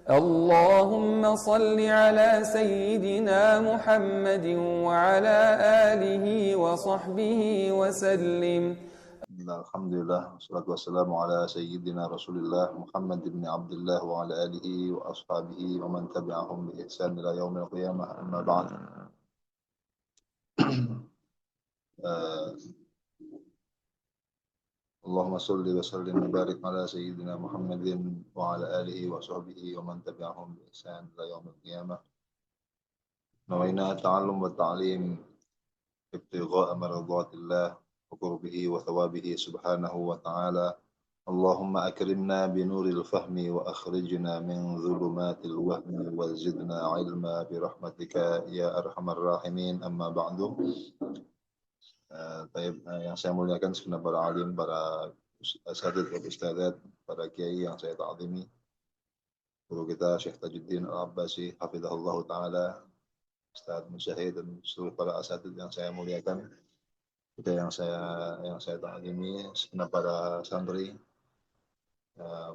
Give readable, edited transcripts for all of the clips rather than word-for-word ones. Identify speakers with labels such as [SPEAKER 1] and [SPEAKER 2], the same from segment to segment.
[SPEAKER 1] اللهم صل على سيدنا محمد وعلى آله وصحبه وسلم.
[SPEAKER 2] Alhamdulillah, wassalatu wassalamu ala sayyidina Rasulillah Muhammad ibn Abdullah wa ala alihi wa ashabihi wa man tabi'ahum bi ihsan ila yaumil qiyamah, amma ba'd. Allahumma salli wa sallim wa barik ala sayyidina Muhammadin wa ala alihi wa sahbihi wa man tabi'ahum bi ihsan ila yaumil qiyamah. Nawaina ta'allum wa ta'lim ibtigha'a maradatillah wa qurbihi wa thawabihi subhanahu wa ta'ala. اللهم أكرمنا بنور الفهم وأخرجنا من ظلمات الوهم وزدنا علما برحمتك يا أرحم الراحمين. أما بعد. Yang saya muliakan segenap para alim, para asatidz dan ustadzat, para kiai yang saya ta'zimi, guru kita Syekh Tajuddin Al-Abbasi hafizahullah taala, Ustaz Musyahid, dan seluruh para asatidz yang saya muliakan, juga yang saya ta'zimi, segenap para santri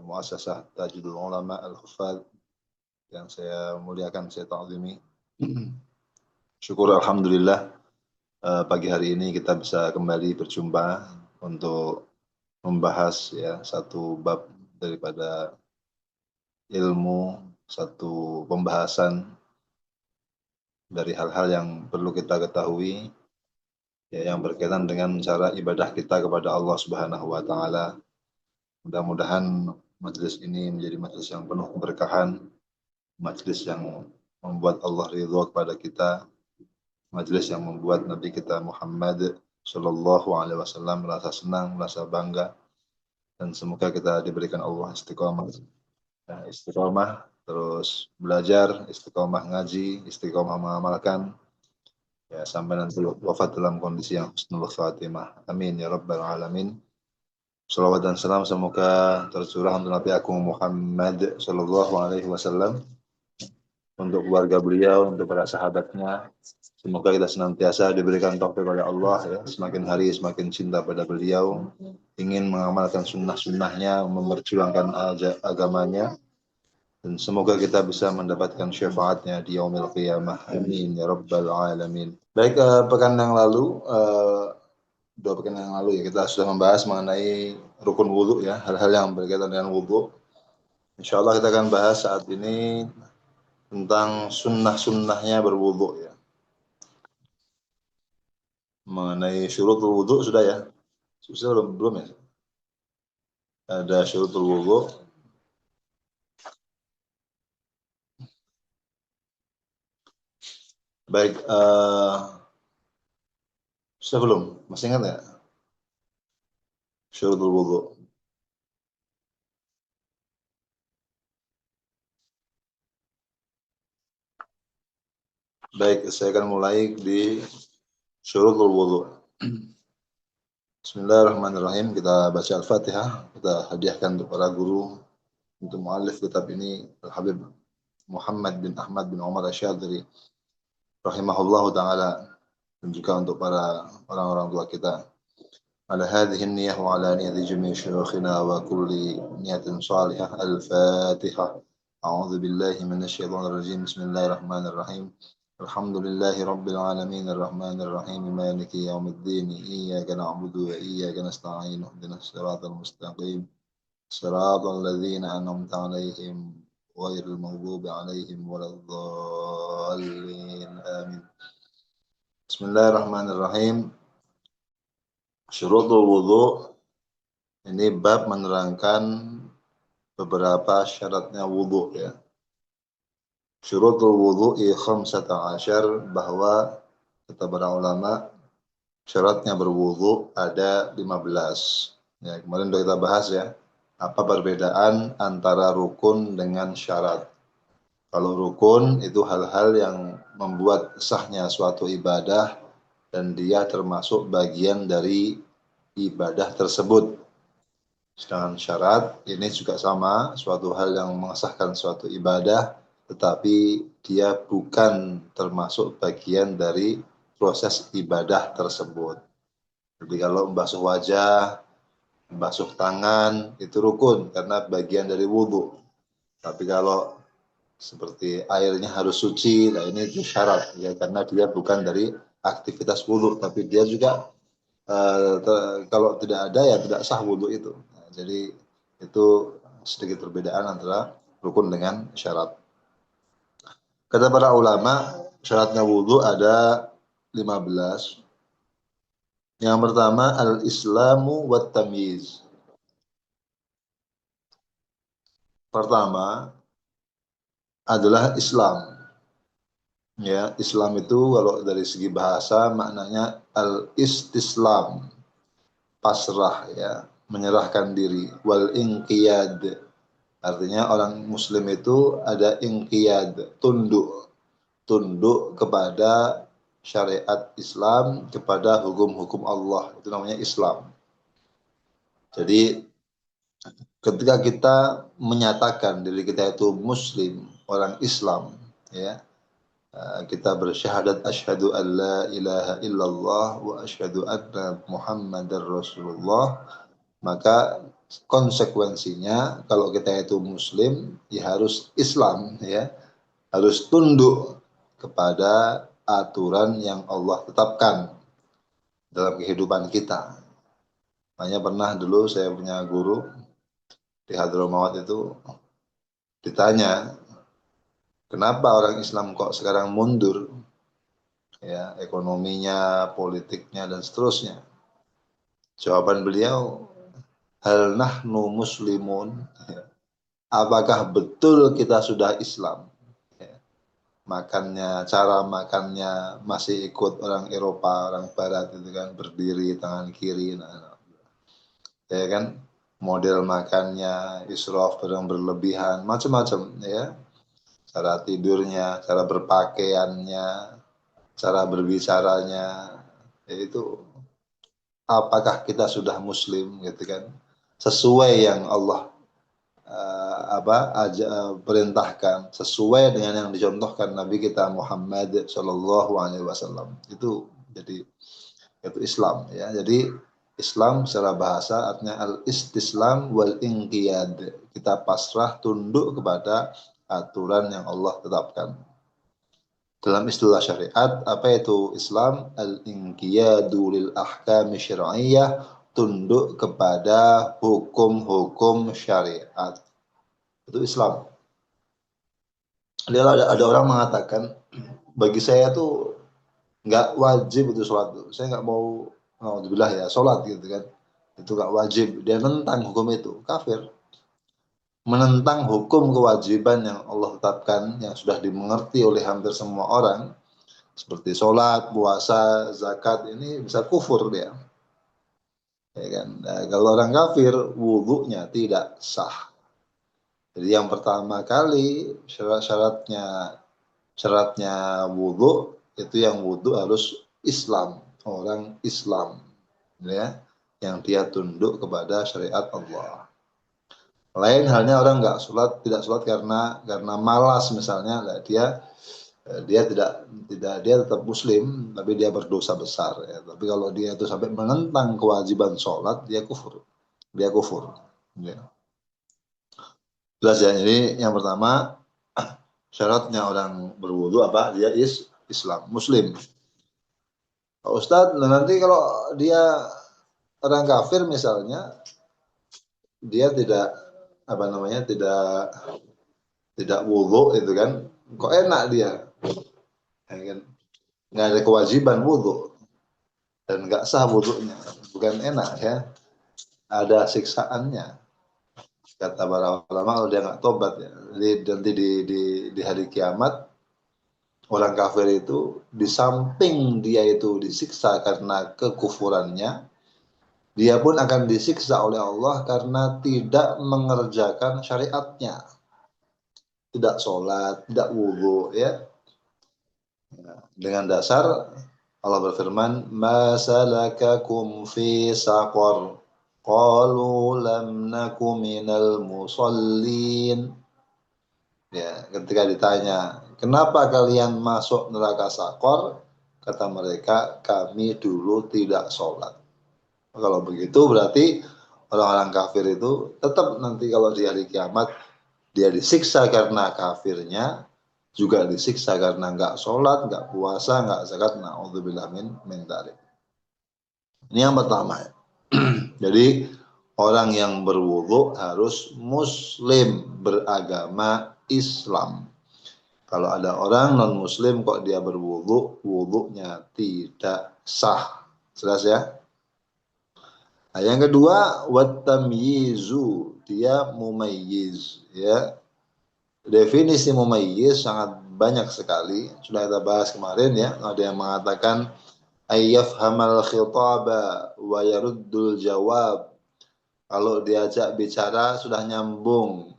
[SPEAKER 2] Muassasah Tajidul Ulama Al-Huffaz yang saya muliakan, saya ta'zimi. Syukur alhamdulillah, pagi hari ini kita bisa kembali berjumpa untuk membahas ya satu bab daripada ilmu, satu pembahasan dari hal-hal yang perlu kita ketahui ya, yang berkaitan dengan cara ibadah kita kepada Allah Subhanahu wa taala. Mudah-mudahan majelis ini menjadi majelis yang penuh keberkahan, majelis yang membuat Allah ridho kepada kita, majelis yang membuat Nabi kita Muhammad Sallallahu Alaihi Wasallam merasa senang, merasa bangga, dan semoga kita diberikan Allah istiqomah, terus belajar, istiqomah ngaji, istiqomah mengamalkan, ya sampai nanti wafat dalam kondisi yang husnul khatimah. Amin ya rabbal alamin. Salawat dan salam semoga tercurah untuk Nabi Agung Muhammad Sallallahu Alaihi Wasallam, untuk keluarga beliau, untuk para sahabatnya. Semoga kita senantiasa diberikan taufik oleh Allah ya, semakin hari semakin cinta pada beliau, ingin mengamalkan sunnah-sunnahnya, memperjuangkan agamanya, dan semoga kita bisa mendapatkan syafaatnya di yaumil qiyamah. Amin ya rabbal alamin. Baik, pekan yang lalu, 2 pekan yang lalu ya, kita sudah membahas mengenai rukun wudhu ya, hal-hal yang berkaitan dengan wudhu. Insyaallah kita akan bahas saat ini tentang sunnah-sunnahnya berwudhu ya. Mengenai syurutul wudhu sudah ya? Sudah belum ya? Ada syurutul wudhu. Baik, sudah belum? Masih ingat nggak? Syurutul wudhu. Baik, saya akan mulai di syurutul wudhu. Bismillahirrahmanirrahim. Kita baca Al-Fatihah. Kita hadiahkan untuk para guru, untuk muallif kitab ini, Al-Habib Muhammad bin Ahmad bin Umar Asy-Syadzili rahimahullahu ta'ala, dan juga untuk para orang-orang tua kita. Ala hadhihi an-niyyah wa ala niyyati jami' syuyukhina wa kulli niyatin salihah. Al-Fatihah. A'udzu billahi minasy syaithanir rajim. Bismillahirrahmanirrahim. Alhamdulillahi rabbil alamin arrahmanir rahim maliki yaumiddin iyyaka na'budu wa iyyaka nasta'in ihdinas siratal mustaqim siratal ladzina an'amta 'alaihim ghairil maghdubi 'alaihim waladdallin. Amin. Bismillahirrahmanirrahim. Syurutul wudhu ini bab menerangkan beberapa syaratnya wudhu ya. Syurutul wudhu'i 15, bahwa kata para ulama syaratnya berwudhu ada 15. Ya, kemarin sudah kita bahas ya, apa perbedaan antara rukun dengan syarat. Kalau rukun itu hal-hal yang membuat sahnya suatu ibadah dan dia termasuk bagian dari ibadah tersebut. Sedangkan syarat ini juga sama, suatu hal yang mengesahkan suatu ibadah, tetapi dia bukan termasuk bagian dari proses ibadah tersebut. Jadi kalau membasuh wajah, membasuh tangan, itu rukun karena bagian dari wudhu. Tapi kalau seperti airnya harus suci. Nah, ini itu syarat ya, karena dia bukan dari aktivitas wudhu, tapi dia juga kalau tidak ada ya tidak sah wudhu itu. Nah, jadi itu sedikit perbedaan antara rukun dengan syarat. Kata para ulama, syaratnya wudhu ada 15. Yang pertama al-islamu wat tamyiz. Pertama adalah Islam. Ya, Islam itu kalau dari segi bahasa maknanya al-istislam, pasrah ya, menyerahkan diri. Wal inqiyad, artinya orang muslim itu ada inqiyad, tunduk, tunduk kepada syariat Islam, kepada hukum-hukum Allah. Itu namanya Islam. Jadi ketika kita menyatakan diri kita itu muslim, orang Islam, ya, kita bersyahadat asyhadu an la ilaha illallah wa asyhadu anna muhammadar rasulullah, maka konsekuensinya kalau kita itu muslim ya harus Islam, ya, harus tunduk kepada aturan yang Allah tetapkan dalam kehidupan kita. Makanya pernah dulu saya punya guru di Hadramawat itu ditanya, kenapa orang Islam kok sekarang mundur, ya, ekonominya, politiknya, dan seterusnya. Jawaban beliau, hal nahnu muslimun, ya, apakah betul kita sudah Islam? Ya, makannya, cara makannya masih ikut orang Eropa, orang Barat itu kan, berdiri tangan kiri, ya kan, model makannya israf, berlebihan, macam-macam, ya, cara tidurnya, cara berpakaiannya, cara berbicaranya, itu apakah kita sudah muslim, gitu kan, sesuai yang Allah perintahkan, sesuai dengan yang dicontohkan Nabi kita Muhammad Shallallahu Alaihi Wasallam. Itu jadi itu Islam, ya. Jadi Islam secara bahasa artinya al-istislam wal inqiyad. Kita pasrah, tunduk kepada aturan yang Allah tetapkan. Dalam istilah syariat, apa itu Islam? Al-inqiyadu lil ahkami syar'iyyah, tunduk kepada hukum-hukum syariat. Itu Islam. Ada orang mengatakan, bagi saya tuh nggak wajib itu sholat. Saya nggak mau alhamdulillah ya sholat, gitu kan, itu gak wajib. Dia menentang hukum itu, kafir. Menentang hukum kewajiban yang Allah tetapkan, yang sudah dimengerti oleh hampir semua orang, seperti sholat, puasa, zakat, ini bisa kufur dia, ya kan. Nah, kalau orang kafir wudhunya tidak sah. Jadi yang pertama kali syaratnya wudhu itu, yang wudhu harus Islam, orang Islam, ya, yang dia tunduk kepada syariat Allah. Lain halnya orang tidak sholat karena malas misalnya, dia tetap muslim tapi dia berdosa besar, ya. Tapi kalau dia itu sampai menentang kewajiban sholat, dia kufur, ya. Jelas ya. Jadi yang pertama syaratnya orang berwudu apa? Dia Islam, muslim. Ustadz, nanti kalau dia orang kafir misalnya, dia tidak tidak wudhu, itu kan, kok enak dia, ya kan? Nggak ada kewajiban wudhu dan nggak sah wudhunya, bukan enak, ya, ada siksaannya. Kata para ulama, kalau dia nggak tobat, ya, nanti di hari kiamat, orang kafir itu di samping dia itu disiksa karena kekufurannya, dia pun akan disiksa oleh Allah karena tidak mengerjakan syariatnya, tidak sholat, tidak wudhu, ya. Dengan dasar Allah berfirman, ma salakakum fi saqar, qalu lam naku minal musallin. Ya, ketika ditanya, kenapa kalian masuk neraka Sakor? Kata mereka, kami dulu tidak sholat. Kalau begitu berarti orang-orang kafir itu tetap nanti kalau di hari kiamat Dia disiksa karena kafirnya, juga disiksa karena nggak sholat, nggak puasa, nggak zakat. Na'udzubillah min dzalik. Ini yang pertama. Jadi orang yang berwudu harus muslim, beragama Islam. Kalau ada orang non muslim kok dia berwudu, wudunya tidak sah. Jelas ya? Nah, yang kedua, watamyizu, dia mumayyiz, ya. Definisi mumayyiz sangat banyak sekali, sudah kita bahas kemarin ya. Ada yang mengatakan ayyafhamal khitaba wa yaruddul jawab. Kalau diajak bicara sudah nyambung,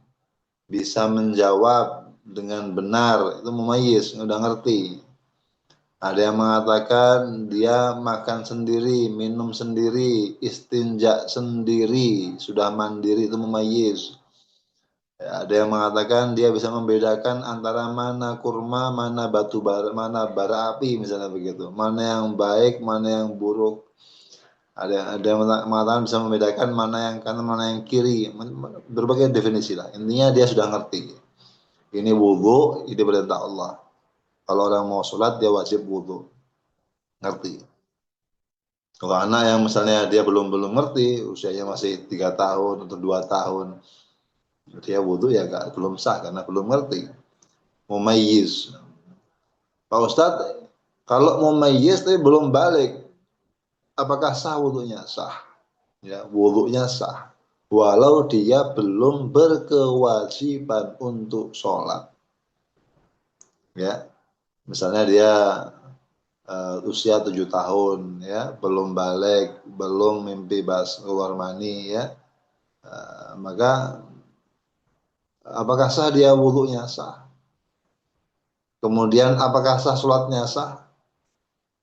[SPEAKER 2] bisa menjawab dengan benar, itu mumayyiz, udah ngerti. Ada yang mengatakan dia makan sendiri, minum sendiri, istinja sendiri, sudah mandiri, itu mumayyiz. Ya, ada yang mengatakan dia bisa membedakan antara mana kurma, mana batu bara, mana bara api, misalnya begitu. Mana yang baik, mana yang buruk. Ada yang mengatakan bisa membedakan mana yang kanan, mana yang kiri. Berbagai definisi lah. Intinya dia sudah ngerti. Ini wudu, ini perintah Allah. Kalau orang mau sholat, dia wajib wudu. Ngerti. Kalau anak yang misalnya dia belum ngerti, usianya masih 3 tahun atau 2 tahun, dia wudu ya belum sah karena belum ngerti. Mumayyiz. Pak Ustadz, kalau mumayyiz tapi belum balik, apakah sah wudunya? Sah. Ya, wudunya sah. Walau dia belum berkewajiban untuk sholat. Ya, misalnya dia usia 7 tahun, ya, belum balik, belum mimpi keluar mani, ya, maka apakah sah dia wudunya? Sah. Kemudian apakah sah sholatnya? Sah.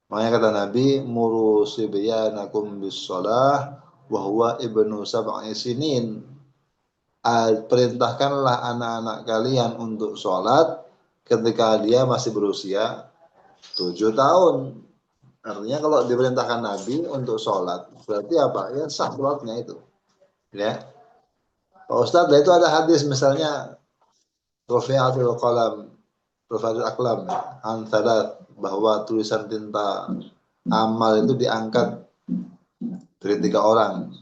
[SPEAKER 2] Makanya kata Nabi, muru sibyanakum bis-shalah wa huwa ibnu sab'i sinin. Perintahkanlah anak-anak kalian untuk sholat ketika dia masih berusia 7 tahun. Artinya kalau diperintahkan Nabi untuk sholat, berarti apa? Ya sah sholatnya itu. Ya. Pak Ustadz, itu ada hadis misalnya Rafi'atul qalam, Rafi'atul aklam, antadat, bahwa tulisan tinta amal itu diangkat dari 3 orang.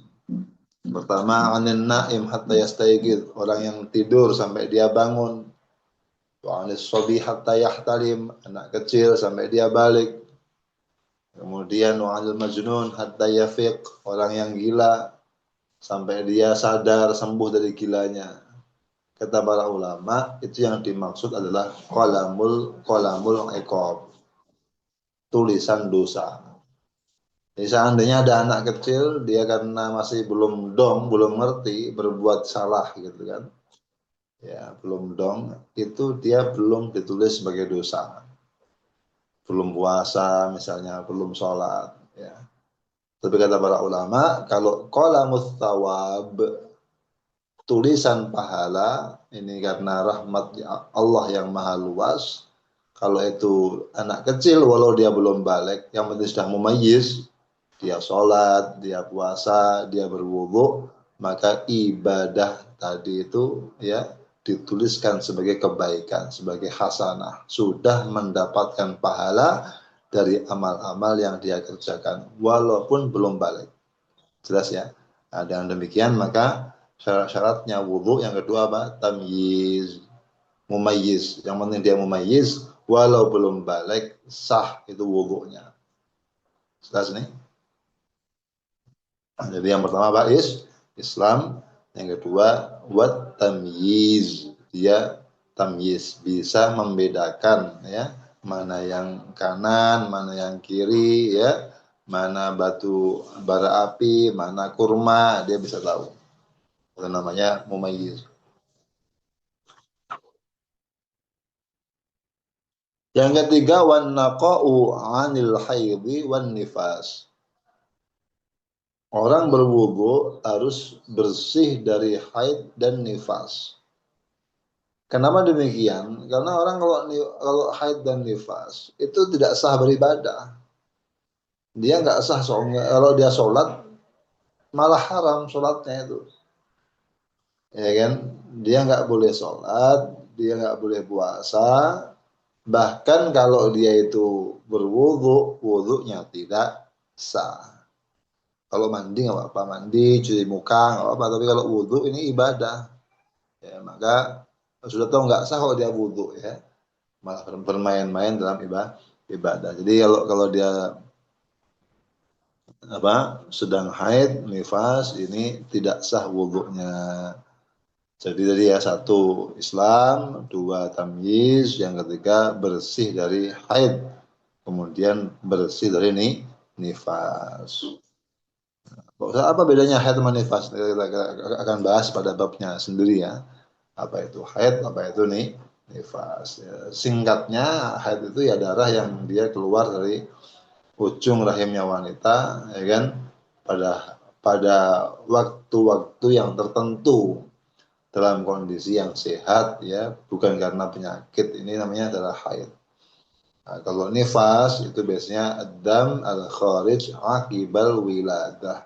[SPEAKER 2] Pertama, anin naim hatta yastayqid, orang yang tidur sampai dia bangun. Wa anis sobi hatta yahtalim, anak kecil sampai dia balik. Kemudian wa'al majnun hatta yafiq, orang yang gila sampai dia sadar sembuh dari gilanya. Kata para ulama, itu yang dimaksud adalah qalamul iqab, tulisan dosa. Jadi seandainya ada anak kecil, dia karena masih belum ngerti, berbuat salah gitu kan. Ya, belum itu dia belum ditulis sebagai dosa. Belum puasa misalnya, belum sholat, ya. Tapi kata para ulama, kalau qalamus thawab, tulisan pahala, ini karena rahmat Allah yang maha luas. Kalau itu anak kecil, walau dia belum balik, yang penting sudah mumayyiz, dia sholat, dia puasa, dia berwudu, maka ibadah tadi itu ya dituliskan sebagai kebaikan, sebagai hasanah, sudah mendapatkan pahala dari amal-amal yang dia kerjakan walaupun belum balik. Jelas ya? Nah, dengan demikian maka syarat-syaratnya wudu yang kedua apa? Tamyiz, mumayyiz. Yang penting dia mumayyiz walau belum balik, sah itu wudunya. Jelas nih? Jadi yang pertama apa? Islam. Yang kedua wat tamyiz, dia tamyiz, bisa membedakan ya mana yang kanan, mana yang kiri, ya mana batu bara api, mana kurma, dia bisa tahu. Itu namanya mumayyiz. Yang ketiga wan naqa'u 'anil haidhi wan nifas. Orang berwudu harus bersih dari haid dan nifas. Kenapa demikian? Karena orang kalau haid dan nifas itu tidak sah beribadah. Dia nggak sah soalnya kalau dia sholat malah haram sholatnya itu. Ya kan? dia nggak boleh sholat, dia nggak boleh puasa, bahkan kalau dia itu berwudu, wudunya tidak sah. Kalau mandi nggak apa-apa, mandi, cuci muka nggak apa-apa, tapi kalau wudu ini ibadah, ya maka sudah tahu nggak sah kalau dia wudu ya, malah bermain-main dalam ibadah. Jadi kalau kalau dia apa sedang haid, nifas, ini tidak sah wudunya. Jadi ya satu Islam, dua tamyiz, yang ketiga bersih dari haid, kemudian bersih dari nifas. Apa bedanya haid sama nifas? Kita akan bahas pada babnya sendiri ya. Apa itu haid, apa itu nifas. Ya, singkatnya haid itu ya darah yang dia keluar dari ujung rahimnya wanita, ya kan? Pada waktu-waktu yang tertentu dalam kondisi yang sehat ya, bukan karena penyakit, ini namanya adalah haid. Nah, kalau nifas itu biasanya adam al kharij akibal wiladah,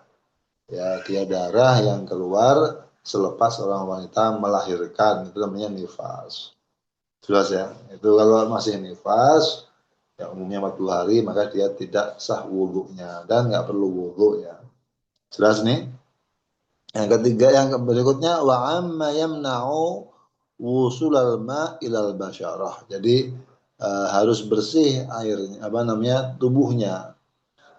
[SPEAKER 2] ya dia darah yang keluar selepas orang wanita melahirkan, itu namanya nifas. Jelas ya, itu kalau masih nifas ya umumnya 40 hari maka dia tidak sah wudhunya dan nggak perlu wudhu ya. Jelas nih. Yang ketiga, yang berikutnya wa amma yamna'u wusulal ma ilal basyarah. Jadi harus bersih airnya, apa namanya, tubuhnya.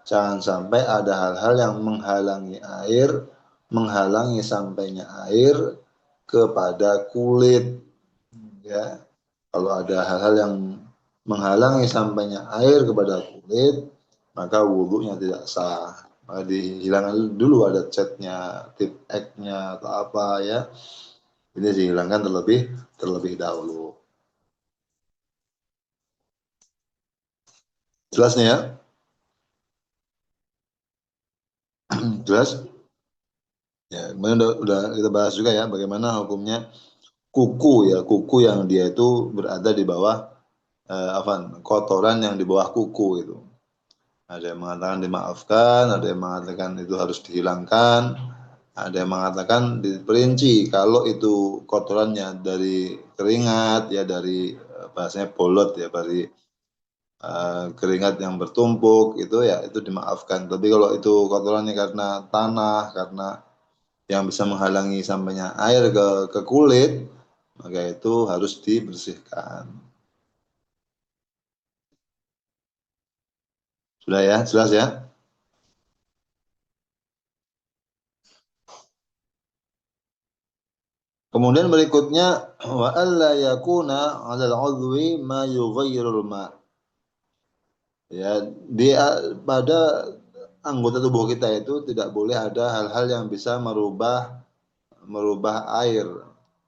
[SPEAKER 2] Jangan sampai ada hal-hal yang menghalangi air, menghalangi sampainya air kepada kulit. Ya, kalau ada hal-hal yang menghalangi sampainya air kepada kulit, maka wudhunya tidak sah. Maka dihilangkan dulu ada catnya, tip X-nya atau apa ya. Ini dihilangkan terlebih dahulu. Jelas nih ya? Jelas? Ya, kemudian udah kita bahas juga ya bagaimana hukumnya kuku ya, kuku yang dia itu berada di bawah kotoran yang di bawah kuku itu. Ada yang mengatakan dimaafkan, ada yang mengatakan itu harus dihilangkan, ada yang mengatakan diperinci kalau itu kotorannya dari keringat ya, dari bahasanya bolot ya, dari keringat yang bertumpuk itu ya itu dimaafkan. Tapi kalau itu kotorannya karena tanah, karena yang bisa menghalangi sampainya air ke kulit, maka itu harus dibersihkan. Sudah ya, jelas ya? Kemudian berikutnya wa alla yakuna 'alal 'udwi ma yughayyirul ma. Ya, pada anggota tubuh kita itu tidak boleh ada hal-hal yang bisa merubah air,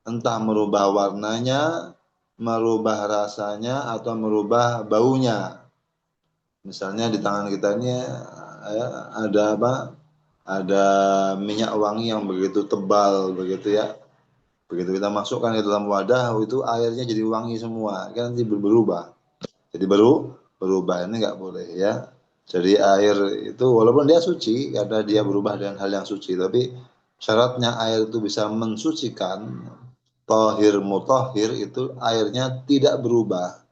[SPEAKER 2] entah merubah warnanya, merubah rasanya atau merubah baunya. Misalnya di tangan kita ini ya, ada apa? Ada minyak wangi yang begitu tebal begitu ya. Begitu kita masukkan ke dalam wadah, itu airnya jadi wangi semua, kan nanti berubah. Jadi berubah, ini nggak boleh ya. Jadi air itu walaupun dia suci, karena dia berubah dengan hal yang suci, tapi syaratnya air itu bisa mensucikan, tohir mutahhir, itu airnya tidak berubah.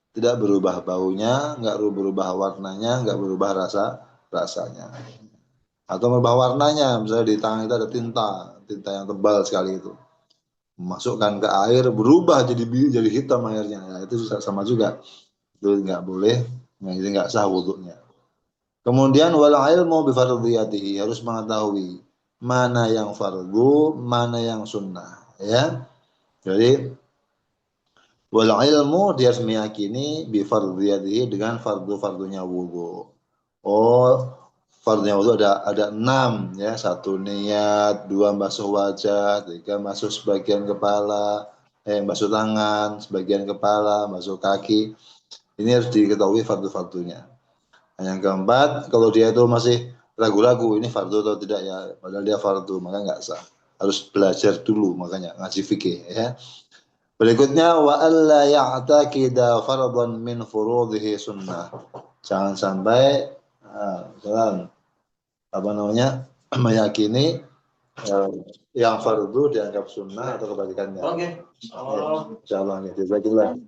[SPEAKER 2] Tidak berubah baunya, nggak berubah warnanya, nggak berubah rasanya. Atau merubah warnanya, misalnya di tangan kita ada tinta yang tebal sekali itu. Masukkan ke air berubah jadi hitam airnya, ya, itu sama juga, itu nggak boleh, jadi nggak sah wudhunya. Kemudian wal ilmu bi fardhiyatihi, harus mengetahui mana yang fardu, mana yang sunnah ya. Jadi wal ilmu, dia harus meyakini bi fardhiyatihi, dengan fardu-fardunya wudhu. Oh, fardunya wudhu ada 6 ya. Satu niat, dua basuh wajah, tiga basuh sebagian kepala, basuh tangan, sebagian kepala, basuh kaki. Ini harus diketahui fardu-fardunya. Yang keempat, kalau dia itu masih ragu-ragu ini fardu atau tidak ya, padahal dia fardu, maka nggak sah. Harus belajar dulu, makanya ngaji fikih ya. Berikutnya wa alla ya'taqida fardhan min furudhihi sunnah. Jangan sampai apa namanya, meyakini yang fardu dianggap sunnah atau kebalikannya. Oke. Oh. Insyaallah ya. Jazakallah.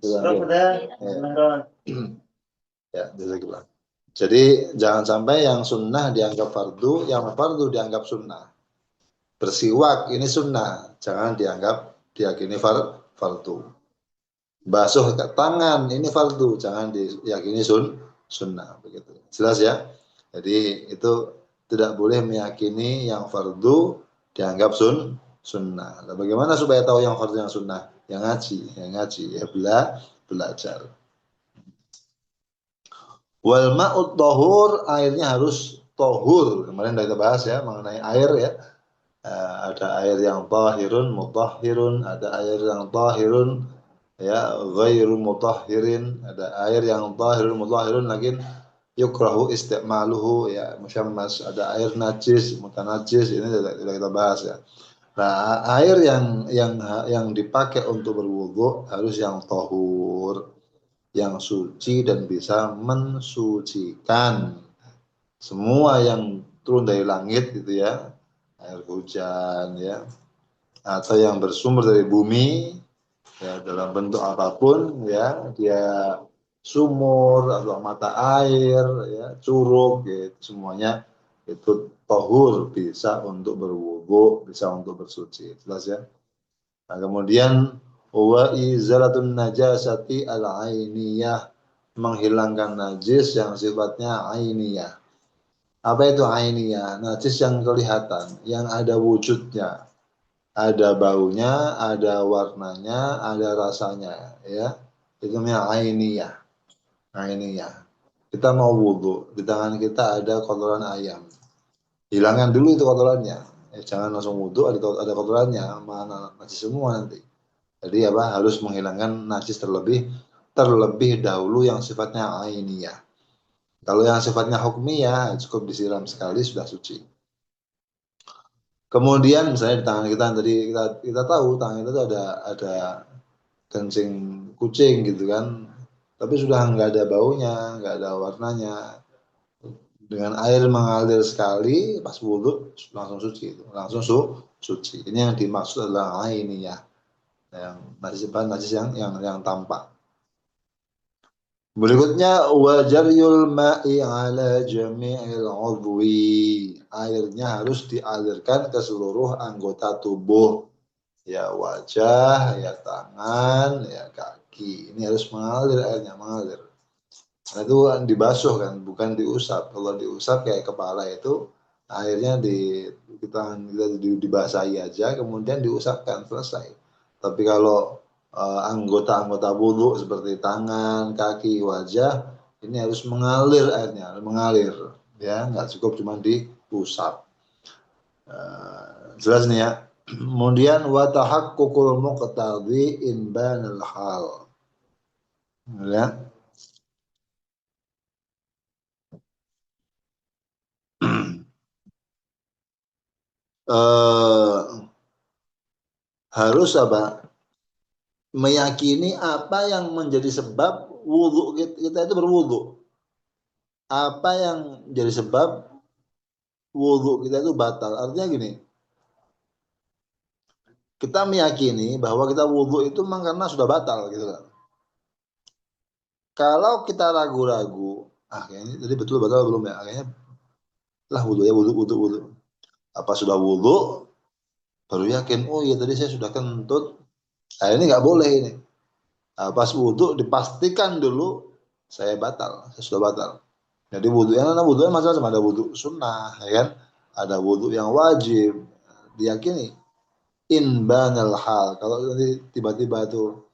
[SPEAKER 2] Ya, jazakallah. Jadi jangan sampai yang sunnah dianggap fardu, yang fardu dianggap sunnah. Bersiwak ini sunnah, jangan dianggap diyakini fardu. Basuh tangan ini fardu, jangan diyakini sunnah. Begitu. Jelas ya? Jadi itu tidak boleh meyakini yang fardu dianggap sunnah. Nah, bagaimana supaya tahu yang fardu yang sunnah? Yang ngaji, ya belajar. Wal ma'ut tahur, airnya harus tahur. Kemarin sudah kita bahas ya mengenai air ya. Ada air yang tahirun, mutahhirun, ada air yang tahirun ya, ghairu mutahhirin, ada air yang tahirun, mutahhirun lagi yukrahu istimaluhu ya, musyammas, ada air najis, mutanajis, ini sudah kita bahas ya. Nah, air yang dipakai untuk berwudu harus yang tahur, yang suci dan bisa mensucikan. Semua yang turun dari langit gitu ya, air hujan ya, atau yang bersumber dari bumi ya, dalam bentuk apapun ya, dia sumur atau mata air ya, curug gitu, semuanya itu tahur, bisa untuk berwudu, bisa untuk bersuci. Jelas ya. Nah, kemudian wa izalatun najasati al-ainiyah, menghilangkan najis yang sifatnya ainiyah. Apa itu ainiyah? Najis yang kelihatan, yang ada wujudnya, ada baunya, ada warnanya, ada rasanya, ya. Itu namanya ainiyah. Ainiyah. Kita mau wudu, di tangan kita ada kotoran ayam. Hilangkan dulu itu kotorannya. Jangan langsung wudu ada kotorannya, mana najis semua nanti. Jadi apa? Harus menghilangkan najis terlebih dahulu yang sifatnya ainiyah. Kalau yang sifatnya hukmiyah cukup disiram sekali sudah suci. Kemudian misalnya di tangan kita tadi kita tahu tangan kita tuh ada kencing kucing gitu kan, tapi sudah nggak ada baunya, nggak ada warnanya. Dengan air mengalir sekali pas wudhu langsung suci itu, langsung suci. Ini yang dimaksud adalah ainiyah. Yang najis yang tampak. Berikutnya wajaryul ma'i ala jami'il udwi. Airnya harus dialirkan ke seluruh anggota tubuh. Ya wajah, ya tangan, ya kaki. Ini harus mengalir airnya, mengalir. Nah, itu dibasuh kan, bukan diusap. Kalau diusap kayak kepala itu airnya kita dibasahi aja, kemudian diusapkan, selesai. Tapi kalau anggota-anggota wudu seperti tangan, kaki, wajah, ini harus mengalir airnya, mengalir, ya, nggak cukup cuma diusap. Jelas nih ya. Kemudian wa tahaqqul muqtadi in banal hal. Ya. Harus apa? Meyakini apa yang menjadi sebab wudhu kita itu berwudhu. Apa yang menjadi sebab wudhu kita itu batal. Artinya gini, kita meyakini bahwa kita wudhu itu memang karena sudah batal gitu kan. Kalau kita ragu-ragu, kayaknya tadi betul batal belum ya? Kayaknya lah wudhu ya, wudhu. Apa sudah wudhu baru yakin, oh iya tadi saya sudah kentut. Nah ini nggak boleh ini. Nah, pas wudhu dipastikan dulu saya sudah batal. Jadi wudhunya macam-macam, ada wudhu sunnah, ya kan? Ada wudhu yang wajib, diyakini. In banal hal, kalau nanti tiba-tiba tuh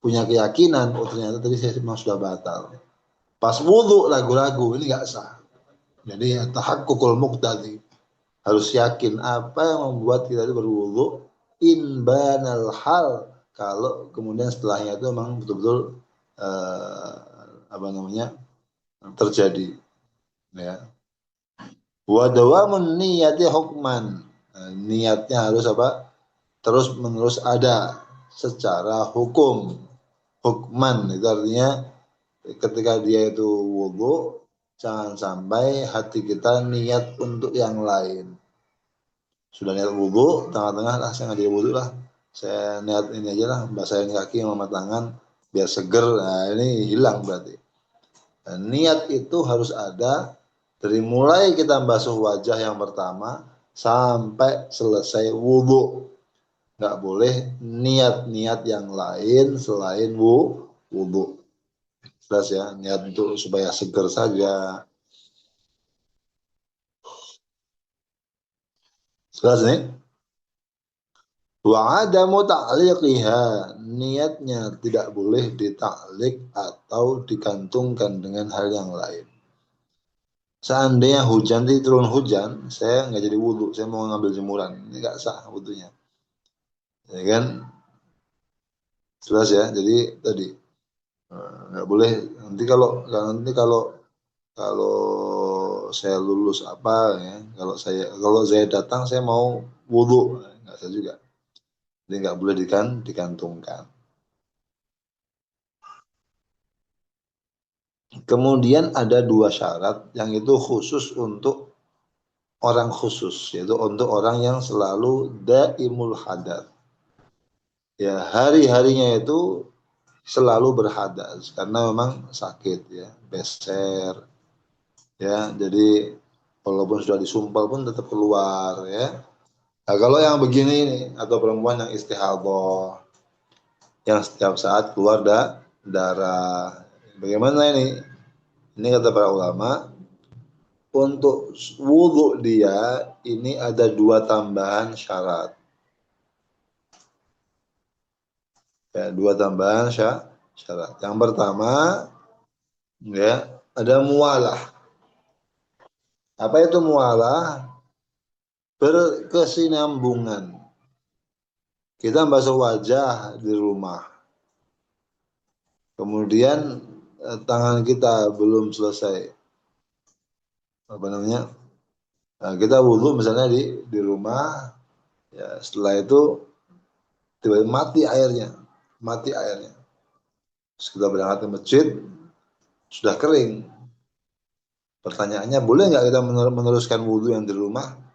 [SPEAKER 2] punya keyakinan, oh ternyata tadi saya memang sudah batal. Pas wudhu ragu-ragu, ini nggak sah. Jadi tahaqqul muqtadi, harus yakin apa yang membuat kita itu berwudhu in banal hal. Kalau kemudian setelahnya itu memang betul-betul terjadi, ya. Wa dawamun niyati hukman. Niatnya harus apa? Terus menerus ada secara hukum. Hukman itu artinya ketika dia itu wudu jangan sampai hati kita niat untuk yang lain. Sudah niat wudhu, tengah-tengah lah saya nggak jadi wudhu lah. Saya niat ini aja lah, basahin kaki sama tangan biar seger. Nah ini hilang berarti. Nah, niat itu harus ada dari mulai kita basuh wajah yang pertama sampai selesai wudhu. Nggak boleh niat-niat yang lain selain wudhu. Jelas ya, niat untuk supaya seger saja. Jelas nih? Wa adamu ta'liqiha, niatnya tidak boleh ditaklik atau digantungkan dengan hal yang lain. Seandainya hujan, turun hujan, saya nggak jadi wudhu, saya mau ngambil jemuran, ini nggak sah wudhunya, ya kan? Jelas ya, jadi tadi nggak boleh nanti kalau kalau saya lulus apa ya, kalau saya datang saya mau wudhu, nggak sah juga, jadi nggak boleh digantungkan. Kemudian ada dua syarat yang itu khusus untuk orang khusus, yaitu untuk orang yang selalu daimul hadas. Ya, hari-harinya itu selalu berhadas karena memang sakit ya, beser ya. Jadi walaupun sudah disumpal pun tetap keluar ya. Nah, kalau yang begini ini atau perempuan yang istihadah yang setiap saat keluar darah. Bagaimana ini? Ini kata para ulama, untuk wudhu dia ini ada dua tambahan syarat. Ya, dua tambahan syarat. Yang pertama, ya, ada mualah. Apa itu mualah? Berkesinambungan. Kita basuh wajah di rumah. Kemudian tangan kita belum selesai. Apa namanya? Nah, kita wudhu misalnya di rumah. Ya, setelah itu tiba-tiba mati airnya. Terus kita berangkat ke masjid, sudah kering. Pertanyaannya, boleh nggak kita meneruskan wudhu yang di rumah?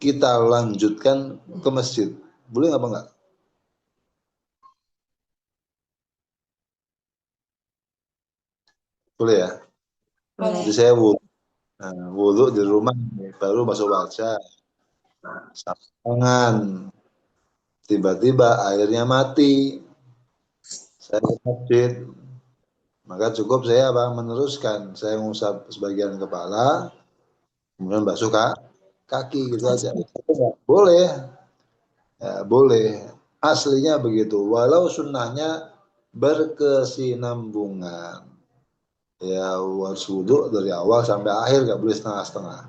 [SPEAKER 2] Kita lanjutkan ke masjid. Boleh nggak apa nggak? Boleh ya?
[SPEAKER 3] Boleh.
[SPEAKER 2] Jadi saya wudhu di rumah, baru masuk wajah, tangan. Tiba-tiba airnya mati. Saya ke masjid. Maka cukup saya meneruskan. Saya mengusap sebagian kepala, kemudian basuh kaki gitu aja. Boleh. Ya, boleh. Aslinya begitu. Walau sunnahnya berkesinambungan. Ya, harus wudhu dari awal sampai akhir, nggak boleh setengah-setengah.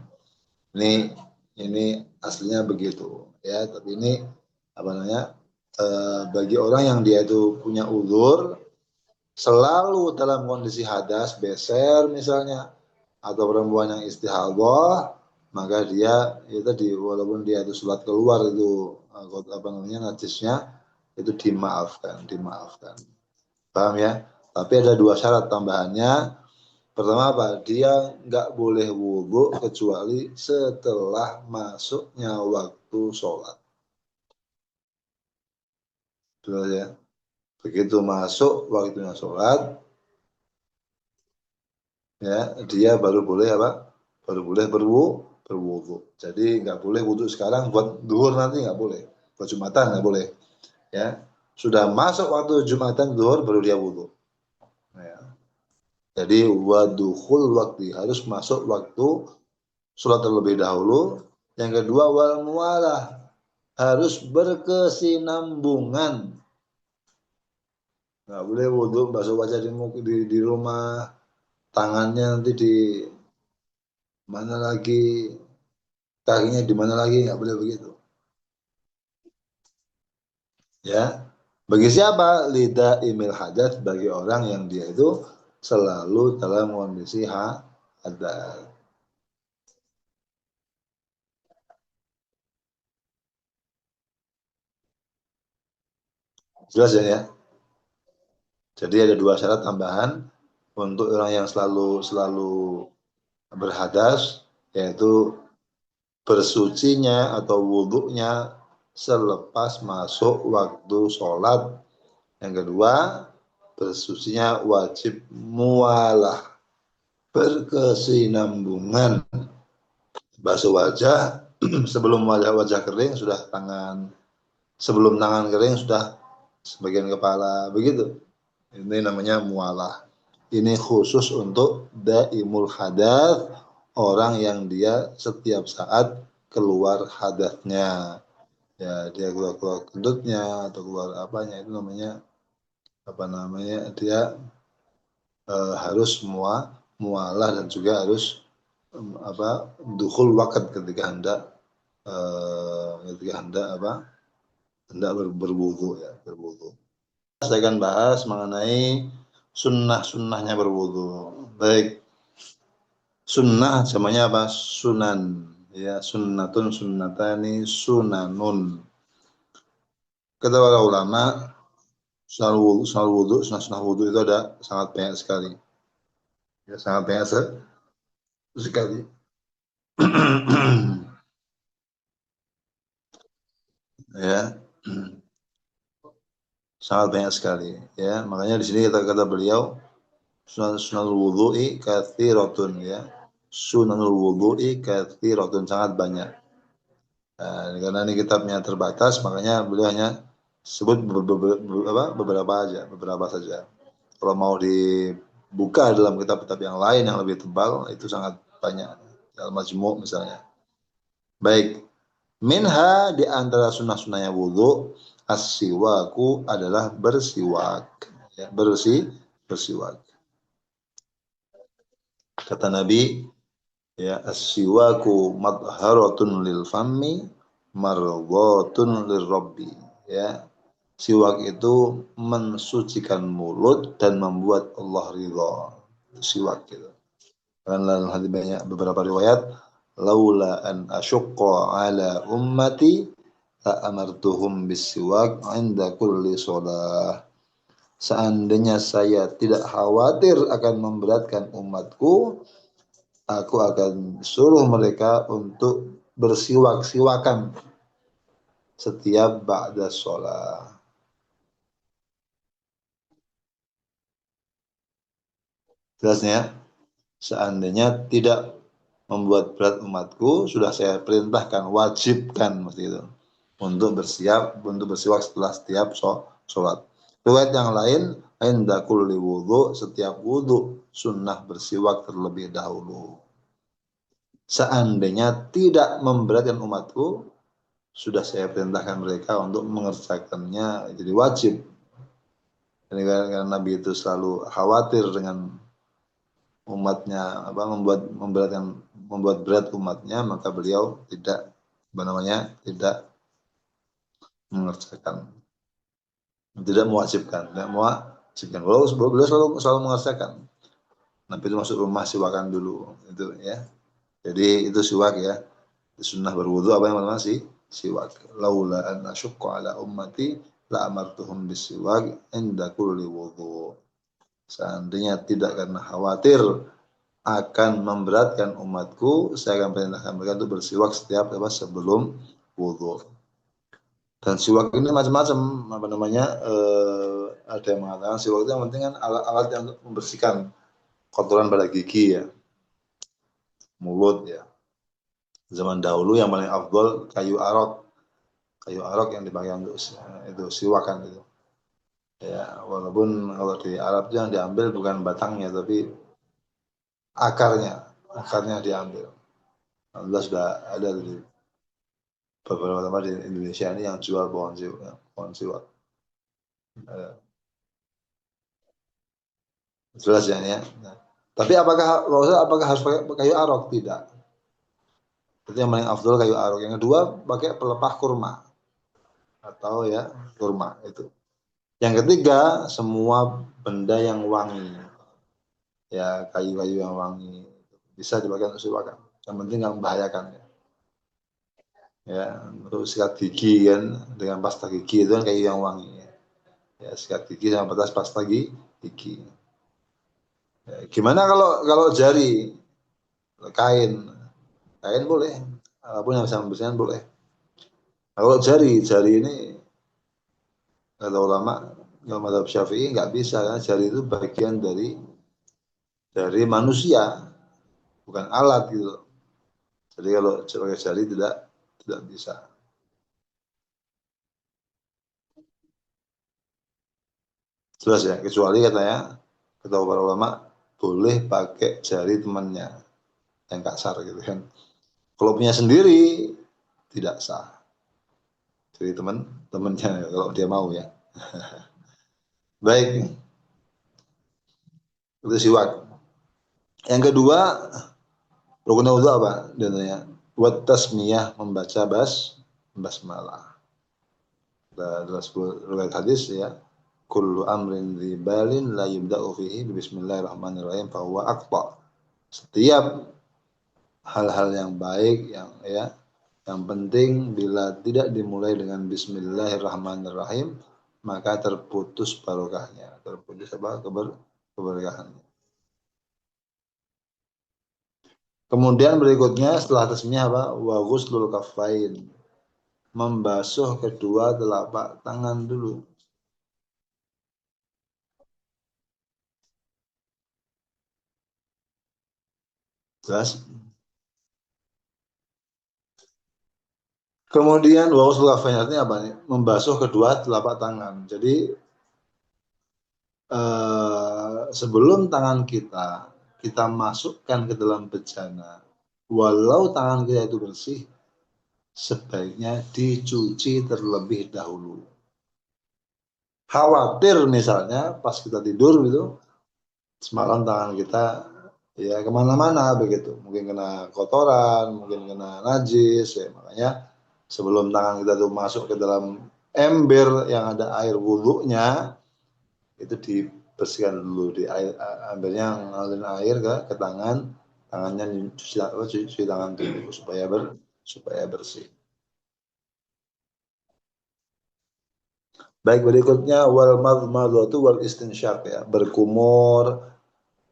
[SPEAKER 2] Ini aslinya begitu. Ya, tapi ini apa namanya? Bagi orang yang dia itu punya uzur, selalu dalam kondisi hadas, beser misalnya, atau perempuan yang istihadah, maka dia itu tadi walaupun dia itu sholat keluar itu apa namanya najisnya itu dimaafkan. Paham ya? Tapi ada dua syarat tambahannya. Pertama apa? Dia nggak boleh wudhu kecuali setelah masuknya waktu sholat. Betul ya? Begitu masuk waktunya sholat, ya dia baru boleh apa? Baru boleh berwudhu. Jadi nggak boleh wudhu sekarang buat duhur, nanti nggak boleh. Buat Jumatan nggak boleh. Ya, sudah masuk waktu Jumatan duhur baru dia wudhu. Ya. Jadi waduhul waktu, harus masuk waktu sholat terlebih dahulu. Yang kedua wal mualah, harus berkesinambungan. Nggak boleh wudhu basuh wajah di rumah, tangannya nanti di mana lagi, kakinya di mana lagi, nggak boleh begitu. Ya, bagi siapa? Lidah imil hadas, bagi orang yang dia itu selalu dalam kondisi hadas. Jelas ya? Jadi ada dua syarat tambahan. untuk orang yang selalu berhadas, yaitu bersucinya atau wudhunya selepas masuk waktu sholat. Yang kedua, bersucinya wajib mualah, berkesinambungan, basuh wajah sebelum wajah kering sudah tangan, sebelum tangan kering sudah sebagian kepala, begitu. Ini namanya mualah. Ini khusus untuk daimul hadas, orang yang dia setiap saat keluar hadatnya. Ya, dia keluar kentutnya atau keluar apanya, itu namanya dia harus mualah dan juga harus dukhul waqt ketika hendak berwudu ya, berwudu. Saya akan bahas mengenai sunnah-sunnahnya berwudu. Baik, sunnah namanya apa? Sunan. Ya, sunnatun, sunnatani, sunanun. Kata para ulama, sunnah wudu itu ada sangat banyak sekali. Ya, sangat banyak sekali. Ya, sangat banyak sekali. Ya, makanya di sini kata beliau, sunanul wudu'i katsiratun, ya. Sunanul wudu'i katsiratun, sangat banyak. Nah, karena ini kitabnya terbatas, makanya beliau hanya sebut beberapa saja. Kalau mau dibuka dalam kitab-kitab yang lain yang lebih tebal, itu sangat banyak. Al-Majmu' misalnya. Baik, minha di antara sunnah-sunnahnya wudu, as-siwaku adalah bersiwak. Ya, bersiwak. Kata Nabi, ya, as-siwaku madharatun lil fammi marghatun lir rabbi. Ya, siwak itu mensucikan mulut dan membuat Allah ridha. Siwak gitu. Karena dalam hadis banyak beberapa riwayat, laula an asyqa ala ummati la amartuhum bisiwak 'inda kulli shalah. Seandainya saya tidak khawatir akan memberatkan umatku, aku akan suruh mereka untuk bersiwak-siwakan setiap ba'da sholat. Jelasnya, seandainya tidak membuat berat umatku, sudah saya perintahkan, wajibkan mesti itu, untuk bersiwak setelah setiap sholat. Riwayat yang lain, inda kulli wudu, setiap wudu sunnah bersiwak terlebih dahulu. Seandainya tidak memberatkan umatku, sudah saya perintahkan mereka untuk mengerjakannya, jadi wajib. Ini karena Nabi itu selalu khawatir dengan umatnya, membuat berat umatnya, maka beliau tidak mengerjakan, tidak mewajibkan. Beliau selalu mengerjakan. Nabi itu masuk rumah siwakan dulu, itu ya. Jadi itu siwak ya. Sunnah berwudu apa yang pertama siwak. Laula an asyqa ala ummati la amartuhum bisiwak inda kulli wudu. Seandainya tidak karena khawatir akan memberatkan umatku, saya akan perintahkan mereka untuk bersiwak setiap sebelum wudu. Dan siwak ini macam-macam, ada yang mengatakan siwak itu yang penting kan alat yang untuk membersihkan kotoran pada gigi ya, mulut ya. Zaman dahulu yang paling afdol kayu arok yang dipakai untuk itu siwakan itu. Ya, walaupun kalau di Arab yang diambil bukan batangnya tapi akarnya diambil. Alhamdulillah sudah ada di beberapa tempat di Indonesia ini yang jual pohon siwak. Jelas ya ini ya. Nah, tapi apakah harus pakai kayu arok? Tidak. Itu yang paling afdol kayu arok. Yang kedua pakai pelepah kurma atau ya kurma itu. Yang ketiga semua benda yang wangi, ya kayu-kayu yang wangi bisa dipakai untuk siwakan. Yang penting nggak membahayakan. Ya, untuk sikat gigi kan dengan pasta gigi itu kan kayu yang wangi. Ya, sikat gigi sama pasta gigi. Gimana kalau jari, kain, kain boleh, apapun yang bisa membersihkan boleh. Kalau jari ini kata ulama kalau mazhab Syafi'i nggak bisa karena jari itu bagian dari manusia, bukan alat gitu. Jadi kalau pakai jari tidak bisa. Jelas ya, kecuali katanya kata para ulama boleh pakai jari temannya yang kasar gitu kan. Kalau punya sendiri tidak sah. Jadi temannya kalau dia mau ya. Baik, itu siwak. Yang kedua, rukun wudhu apa? Dananya buat tasmiyah membaca basmalah. Dalam sebuah riwayat hadis ya, kullu amrin dzibalin la yubda'u fihi bismillahirrahmanirrahim fa huwa aqta. Setiap hal-hal yang baik yang penting bila tidak dimulai dengan bismillahirrahmanirrahim maka terputus barokahnya, terputus keberkahannya. Kemudian berikutnya setelah tasmiyah apa? Wa ghuslul kaffain. Membasuh kedua telapak tangan dulu. Jelas? Kemudian wa ghuslul kaffain artinya apa nih? Membasuh kedua telapak tangan. Jadi sebelum tangan kita masukkan ke dalam bejana, walau tangan kita itu bersih, sebaiknya dicuci terlebih dahulu. Khawatir misalnya pas kita tidur gitu, semalam tangan kita ya kemana-mana begitu, mungkin kena kotoran, mungkin kena najis, ya makanya sebelum tangan kita tuh masuk ke dalam ember yang ada air wudhunya, itu dibersihkan dulu di air, ambilnya ngalirin air ke tangan, tangannya cuci tangan dulu supaya bersih. Baik, berikutnya wal madmadatu wal istinsyaq ya, berkumur,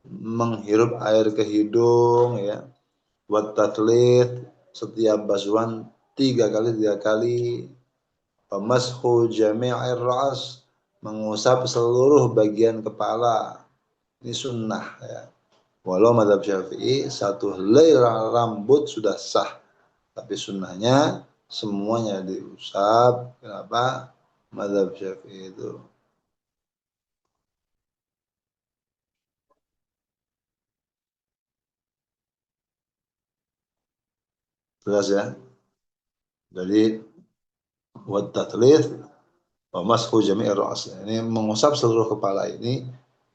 [SPEAKER 2] menghirup air ke hidung ya, wat tatlit, setiap basuhan tiga kali, mashu jami'ir ra's, mengusap seluruh bagian kepala. Ini sunnah ya. Walau madhab Syafi'i satu helai rambut sudah sah, tapi sunnahnya semuanya diusap. Kenapa? Madhab Syafi'i itu jelas ya. Jadi buat tatlith wa mashu jami'ir ra's. Ini mengusap seluruh kepala ini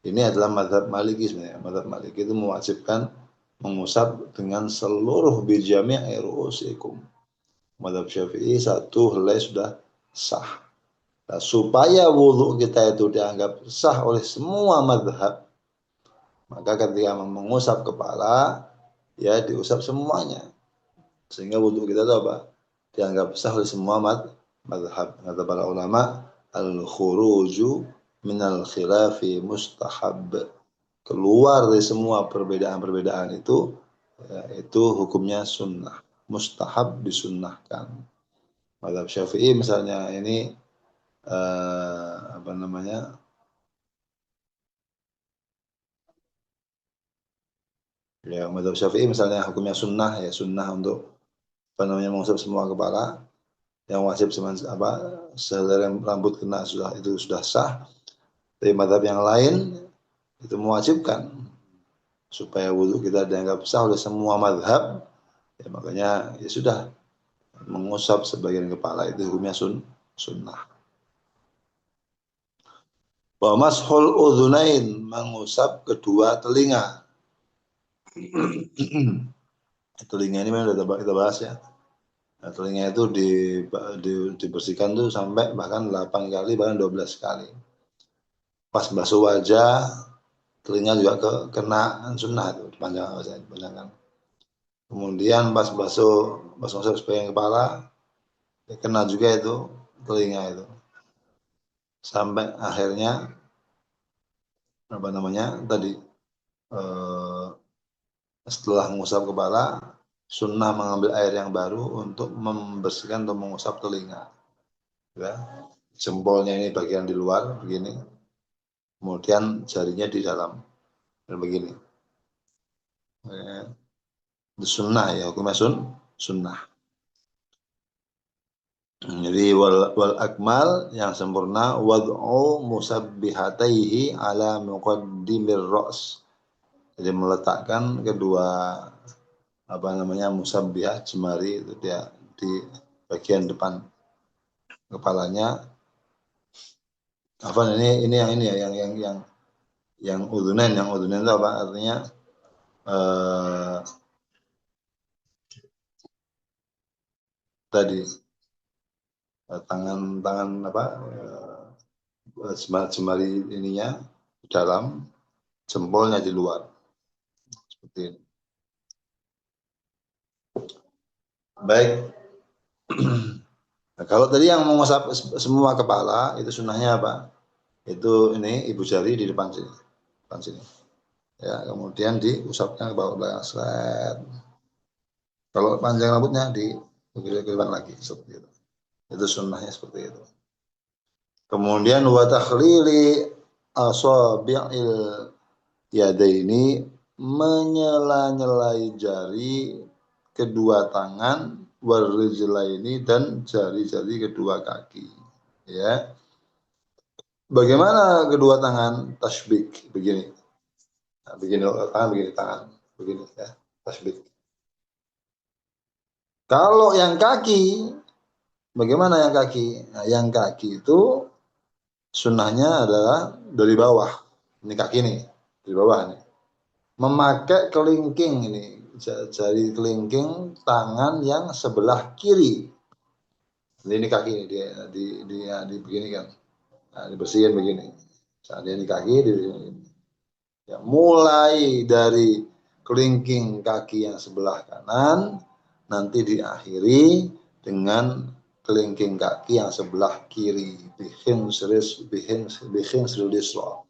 [SPEAKER 2] adalah madhab Maliki sebenarnya. Madhab Maliki itu mewajibkan mengusap dengan seluruh bijami'i ru'usikum. Madhab Syafi'i satu helai sudah sah. Nah, supaya wudhu kita itu dianggap sah oleh semua madhab, maka ketika mengusap kepala, ya diusap semuanya. Sehingga wudhu kita itu apa? Dianggap sah oleh semua madhab. Kata para ulama, al-khuruju minal khilafi mustahab. Keluar dari semua perbedaan-perbedaan itu, ya, itu hukumnya sunnah. Mustahab disunnahkan. Madhab Syafi'i misalnya ini apa namanya? Ya, madhab Syafi'i misalnya hukumnya sunnah ya, sunnah untuk apa namanya mengusap semua kepala, yang wajib apa sehelai rambut kena itu sudah sah. Tapi madhab yang lain itu mewajibkan supaya wudhu kita dianggap sah oleh semua madhab, ya makanya ya sudah mengusap sebagian kepala itu hukumnya sunnah. Wa mashul udhunain, mengusap kedua telinga. Telinga ini memang sudah kita bahas ya. Nah, telinga itu dibersihkan tuh sampai bahkan 8 kali, bahkan 12 kali. Pas basuh wajah, telinga juga kena sunnah itu, panjangkan. Kemudian pas basuh sebagian kepala, kena juga itu telinga itu. Sampai akhirnya apa namanya tadi setelah mengusap kepala, sunnah mengambil air yang baru untuk membersihkan atau mengusap telinga. Ya. Jempolnya ini bagian di luar begini, kemudian jarinya di dalam dan begini. Itu sunnah ya, hukumnya sunnah. Jadi wal akmal yang sempurna wad'u musabbihataihi ala muqaddimir ra's. Jadi meletakkan kedua musabbihah jemari itu dia di bagian depan kepalanya. Ini ya yang udunen itu apa artinya? Tadi tangan jemari ininya di dalam, jempolnya di luar. Seperti ini. Baik. Nah, kalau tadi yang mengusap semua kepala itu sunnahnya apa? Itu ini ibu jari di depan sini. Ya, kemudian diusapnya ke bawah belakang seret. Kalau panjang rambutnya di depan lagi seperti itu. Itu sunnahnya seperti itu. Kemudian wa takhlili asabi'il yadaini, menyela-nyelai jari kedua tangan, warijlaini, dan jari-jari kedua kaki. Ya. Bagaimana kedua tangan? Tasbik begini. Nah, begini tangan begini ya, tasbik. Kalau yang kaki, bagaimana yang kaki? Nah, yang kaki itu sunnahnya adalah dari bawah. Ini kaki nih, dari bawah nih. Memakai kelingking ini, jari kelingking tangan yang sebelah kiri. Jadi ini kaki ini dia begini kan. Nah, dibersihin begini. Nah, ini kaki ya, mulai dari kelingking kaki yang sebelah kanan, nanti diakhiri dengan kelingking kaki yang sebelah kiri. Bihin sriliswa.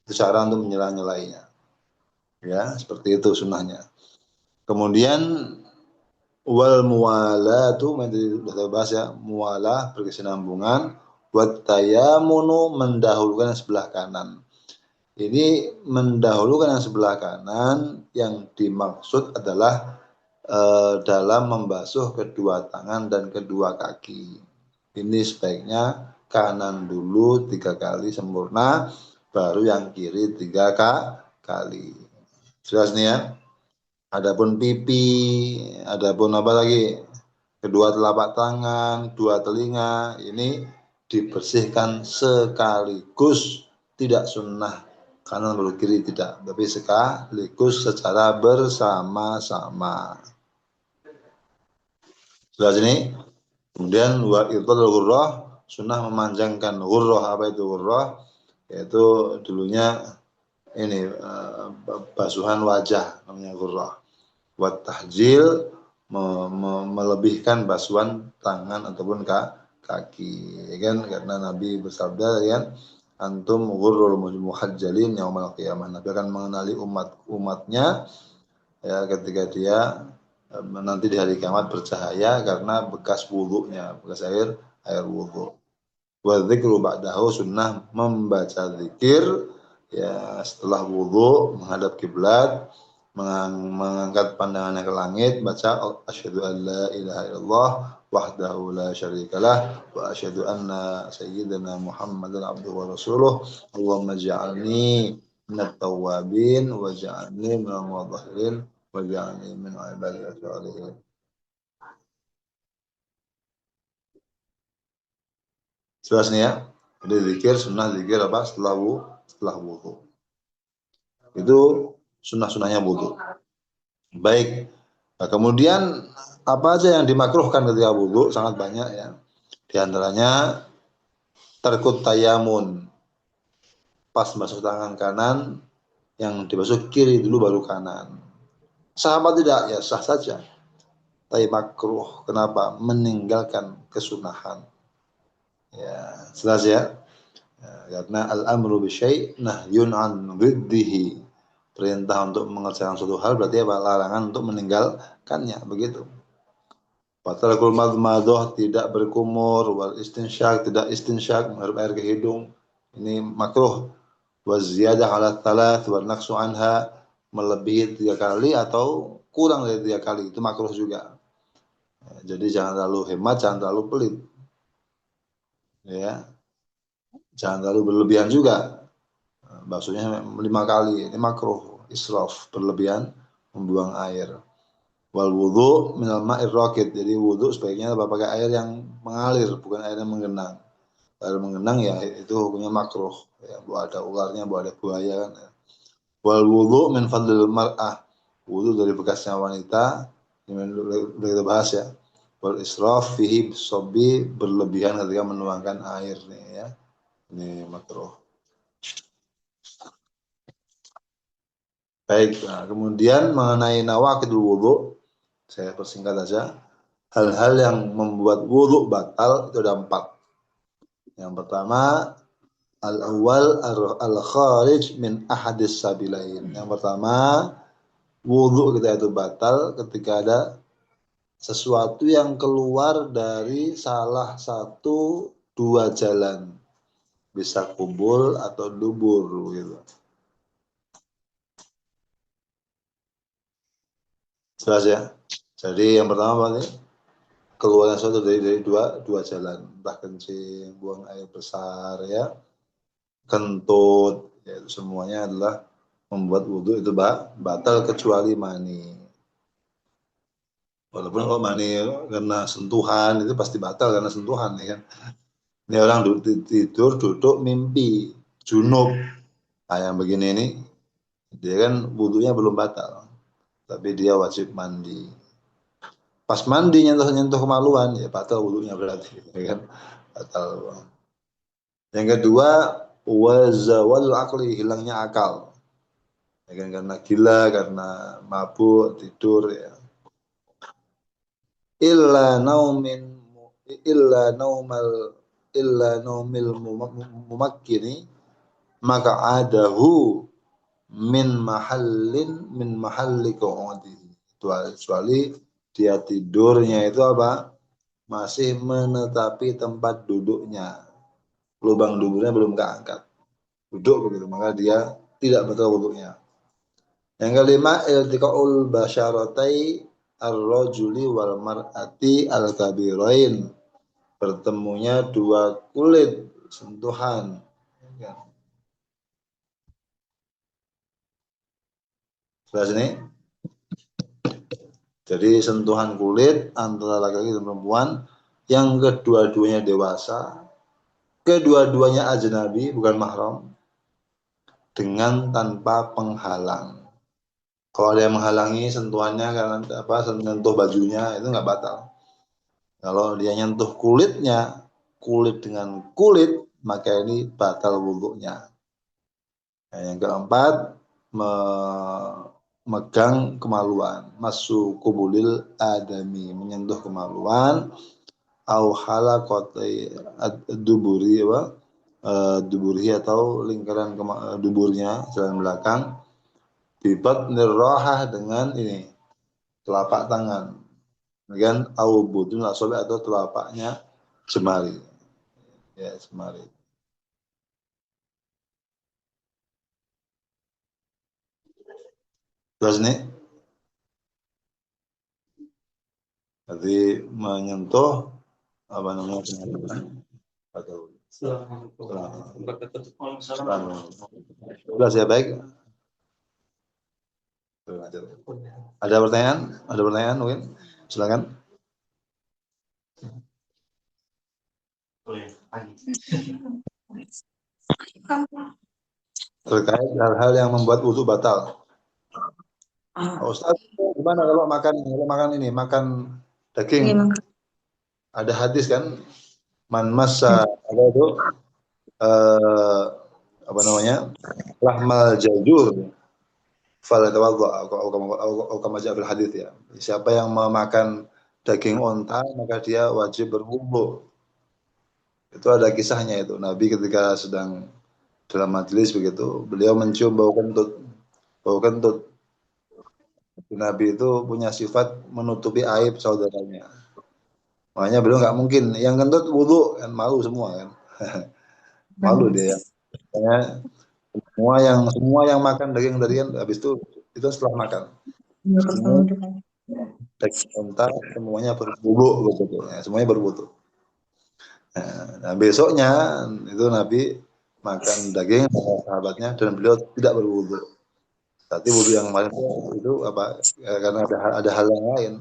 [SPEAKER 2] Itu cara untuk menyela-nyelainya. Ya, seperti itu sunnahnya. Kemudian wal muwalatu, sudah kita bahas ya, muwalah berkesinambungan, wat tayamunu mendahulukan yang sebelah kanan. Ini mendahulukan yang sebelah kanan yang dimaksud adalah dalam membasuh kedua tangan dan kedua kaki. Ini sebaiknya kanan dulu 3 kali sempurna, baru yang kiri 3 kali. Jelas nih ya. Adapun pipi, adapun apa lagi? Kedua telapak tangan, 2 telinga, ini dibersihkan sekaligus, tidak sunnah kanan baru kiri, tidak, tapi sekaligus secara bersama-sama. Jelas ini. Kemudian wa irtadul ghurrah, sunnah memanjangkan ghurrah. Apa itu ghurrah? Yaitu dulunya ini basuhan wajah namanya ghurrah. Wa tahjil, melebihkan basuhan tangan ataupun kaki, ya kan? Karena Nabi bersabda ya, antum ghurrul muhajjalin yaumal qiyamah. Nabi akan mengenali umatnya ya ketika dia nanti di hari kiamat bercahaya karena bekas wudunya, bekas air wudu. Wa dzikru ba'dahu, sunnah membaca zikir ya setelah wudu, menghadap kiblat, mengangkat pandangannya ke langit, baca asyhadu an la ilaha illallah wahdahu la syarikalah wa asyhadu anna sayyidina Muhammadan abduhu wa rasuluh. Allahumma ja'alni minat tawwabin wa ja'alni minal mutahhirin wa ja'alni min ibadika sholihin. Jelas nih ya. Jadi zikir, sunnah zikir apa? Setelah wudu. Itu sunnah-sunnahnya wudu. Baik. Nah, kemudian apa aja yang dimakruhkan ketika wudu? Sangat banyak ya. Di antaranya terkut tayamun. Pas basuh tangan kanan, yang dibasuh kiri dulu baru kanan. Sahabat tidak, ya sah saja. Tapi makruh. Kenapa? Meninggalkan kesunahan. Ya, jelas ya. Karena al-amru bisyai' nahyun an riddihi. perintah untuk mengerjakan suatu hal berarti apa? Larangan untuk meninggalkannya, begitu. Batalul madmadah, tidak berkumur, wal istinsyak, tidak istinsyak, menghirup air ke hidung, ini makruh. Wa ziyadah ala thalath wa naqsu anha, melebihi 3 kali atau kurang dari 3 kali, itu makruh juga. Jadi jangan terlalu hemat, jangan terlalu pelit. Ya. Jangan terlalu berlebihan juga. Maksudnya 5 kali, ini makruh, israf, berlebihan membuang air. Wal wudhu minal ma'ir rakid, jadi wudhu sebaiknya pakai air yang mengalir, bukan air yang menggenang. Air menggenang ya itu hukumnya makruh, ya, buat ada ularnya, buat ada buaya kan. Wal wudhu min fadlil mar'ah, wudhu dari bekasnya wanita, ini udah kita bahas ya. Wal israf fihi sobi, berlebihan ketika menuangkan air nih ya, ini makruh. Baik, nah, kemudian mengenai nawaqidul wudhu, saya persingkat saja. Hal-hal yang membuat wudhu batal itu ada 4. Yang pertama, al-awwal al-kharij min ahadis sabilain. Yang pertama, wudhu kita itu batal ketika ada sesuatu yang keluar dari salah satu 2 jalan. Bisa kubul atau dubur gitu. Jelas ya? Jadi yang pertama apa nih? Keluarnya suatu dari dua jalan, entah kencing, buang air besar ya, kentut, ya, itu semuanya adalah membuat wudhu itu batal kecuali mani. Walaupun kalau mani karena sentuhan itu pasti batal karena sentuhan ya kan. Ini orang tidur duduk mimpi junub, nah yang begini ini dia kan wudhunya belum batal, tapi dia wajib mandi. Pas mandi nyentuh kemaluan ya batal wudhunya berarti ya kan, batal. Yang kedua, wazawal akli, hilangnya akal ya kan, karena gila, karena mabuk, tidur ya. Illa naumil mumakkini, maka adahu min mahalli qu'udi, kecuali dia tidurnya itu apa? Masih menetapi tempat duduknya, lubang duduknya belum keangkat, duduk begitu, maka dia tidak batal wudhunya. Yang kelima, iltiqaul basyaratai ar-rajuli wal mar'ati al-kabirain, bertemunya 2 kulit, sentuhan. Jelas ini? Jadi sentuhan kulit antara laki-laki dan perempuan yang kedua-duanya dewasa, kedua-duanya ajnabi, bukan mahram, dengan tanpa penghalang. Kalau ada yang menghalangi sentuhannya karena apa, sentuh bajunya, itu nggak batal. Kalau dia nyentuh kulitnya, kulit dengan kulit, maka ini batal wudhunya. Nah, yang keempat, memegang kemaluan, masuk kubulil adami, menyentuh kemaluan, au halaqati duburi, duburi atau lingkaran duburnya, jalan belakang, bibat nirrohah, dengan ini telapak tangan, dengan au budun asobi, atau telapaknya jemari, ya jemari. Terus nih, jadi menyentuh apa namanya, atau jelas ya, baik. Ada pertanyaan? Ada pertanyaan mungkin? Silakan. Terkait hal-hal yang membuat wudhu batal. Ustaz, gimana kalau makan ini, makan daging? Ada hadis kan, man massa, ada itu apa namanya, lahmal jajur falatawadha, atau kama jaa fil hadis ya. Siapa yang memakan daging onta maka dia wajib berwudu. Itu ada kisahnya itu. Nabi ketika sedang dalam majelis begitu, beliau mencium bau kentut. bau kentut. Nabi itu punya sifat menutupi aib saudaranya. Makanya beliau nggak mungkin yang kentut wudu kan, malu semua kan. Malu dia. Makanya semua yang makan daging tadi kan habis itu setelah makan. Semua daging unta semuanya berwudu begitu ya, semuanya berwudu. Nah, besoknya itu Nabi makan daging sama sahabatnya dan beliau tidak berwudu. Tapi wudu yang kemarin itu apa? Karena ada hal yang lain.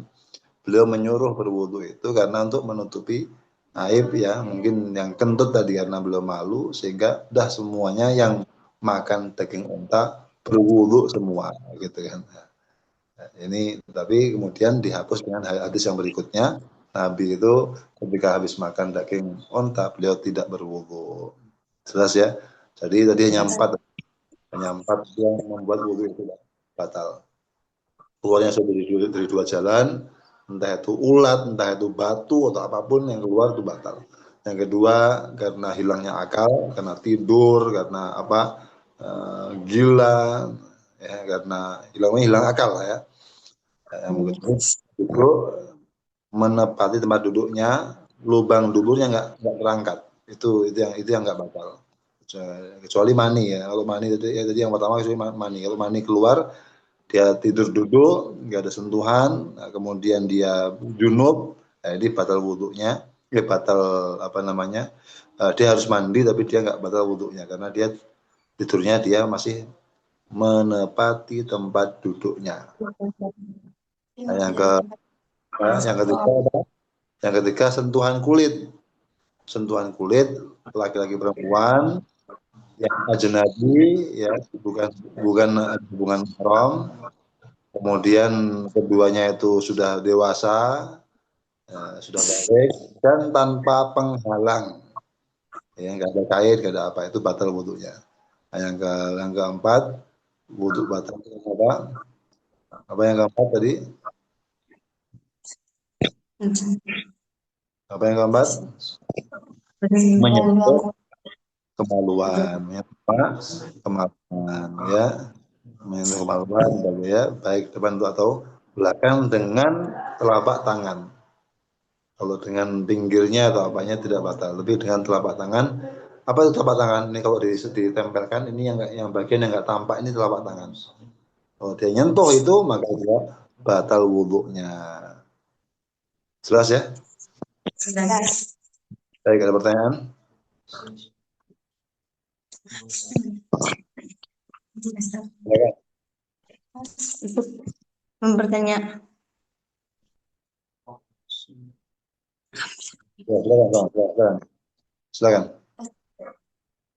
[SPEAKER 2] Beliau menyuruh berwudu itu karena untuk menutupi aib ya, mungkin yang kentut tadi karena beliau malu sehingga udah semuanya yang makan daging unta berwudu semua gitu kan. Nah, ini tapi kemudian dihapus dengan hadis yang berikutnya. Nabi itu ketika habis makan daging unta beliau tidak berwudu. Jelas ya. Jadi tadi hanya empat yang membuat wudu itu batal. Keluarnya sudah dari dua jalan, entah itu ulat, entah itu batu atau apapun yang keluar itu batal. Yang kedua karena hilangnya akal, karena tidur, karena apa gila, ya karena hilang akal ya. Yang kedua itu menepati tempat duduknya, lubang duburnya nggak terangkat. Itu yang nggak batal. Kecuali mani ya. Kalau mani tadi yang pertama kecuali mani. Kalau mani keluar dia tidur duduk, nggak ada sentuhan, nah, kemudian dia junub, jadi batal wudhunya, batal apa namanya, dia harus mandi tapi dia nggak batal wudhunya karena dia tidurnya dia masih menepati tempat duduknya. Nah, yang ketiga sentuhan kulit laki-laki perempuan yang ajnabi ya bukan hubungan haram. Kemudian keduanya itu sudah dewasa, sudah balik dan tanpa penghalang, ya nggak ada kain, nggak ada apa, itu batal wudhunya. Nah, yang keempat wudhu batal apa? Apa yang keempat tadi? Apa yang keempat? Menyentuh kemaluan, ya, kemaluan, ya, menyentuh kemaluan, ya, baik depan atau belakang dengan telapak tangan. Kalau dengan pinggirnya atau apanya tidak batal, lebih dengan telapak tangan. Apa itu telapak tangan? Ini kalau ditempelkan, ini yang bagian yang nggak tampak ini telapak tangan. Kalau dia nyentuh itu maka dia batal wudhunya. Jelas ya?
[SPEAKER 3] Jelas.
[SPEAKER 2] Baik, ada pertanyaan? Silakan.
[SPEAKER 3] Bertanya.
[SPEAKER 2] Silakan.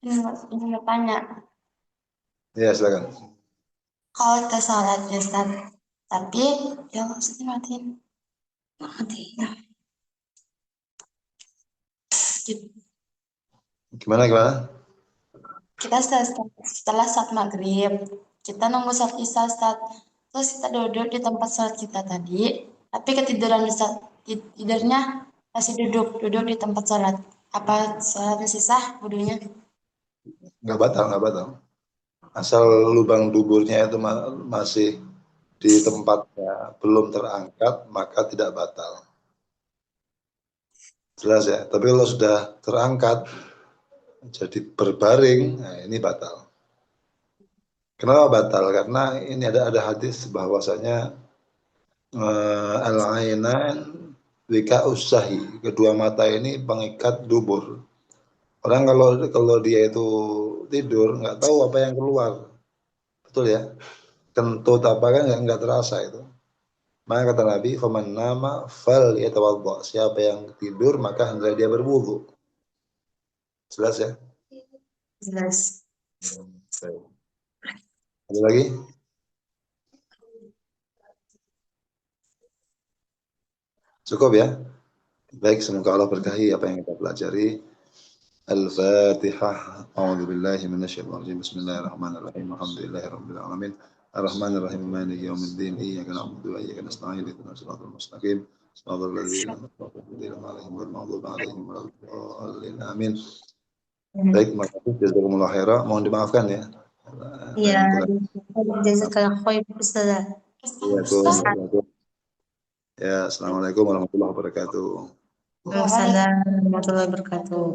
[SPEAKER 3] Ini bertanya.
[SPEAKER 2] Ya, silakan.
[SPEAKER 3] Kalau kita salat ya Ustaz, tapi ya maksudnya matiin.
[SPEAKER 2] Gimana?
[SPEAKER 3] Kita setelah saat maghrib, kita nunggu saat isya Ustaz. Terus kita duduk di tempat salat kita tadi, tapi ketiduran Ustaz. Tidurnya masih duduk di tempat salat. Apa salatnya sisa wudunya?
[SPEAKER 2] Nggak batal. Asal lubang duburnya itu masih di tempatnya belum terangkat, maka tidak batal. Jelas ya. Tapi kalau sudah terangkat, jadi berbaring, nah ini batal. Kenapa batal? Karena ini ada hadis bahwasanya al-ainan wika usahi, kedua mata ini pengikat dubur. Orang kalau dia itu tidur nggak tahu apa yang keluar, betul ya? Kentut apa kan nggak terasa itu. Maka kata Nabi, "Faman nama fal yatawadda." Siapa yang tidur maka hendaknya dia berwudu. Jelas ya?
[SPEAKER 3] Jelas.
[SPEAKER 2] Ada lagi? Cukup ya? Baik, semoga Allah berkahi apa yang kita pelajari. Al-Fatihah. A'udzu billahi minasyaitonir rajim. Bismillahirrahmanirrahim. Alhamdulillahirabbil alamin. Ar-Rahmanir-Rahim. Maliki yaumiddin. Iyyaka na'budu wa iyyaka nasta'in. Ihdinas siratal mustaqim. Shiratal ladzina an'amta 'alaihim ghairil maghdubi 'alaihim waladdallin. Amin. Baik, makasih jazakumullah khairan. Mohon dimaafkan ya
[SPEAKER 3] Iya,
[SPEAKER 2] Dan
[SPEAKER 3] jazakallah khair Ustazah.
[SPEAKER 2] ya, assalamualaikum warahmatullahi wabarakatuh.
[SPEAKER 3] Waalaikumsalam warahmatullahi wabarakatuh.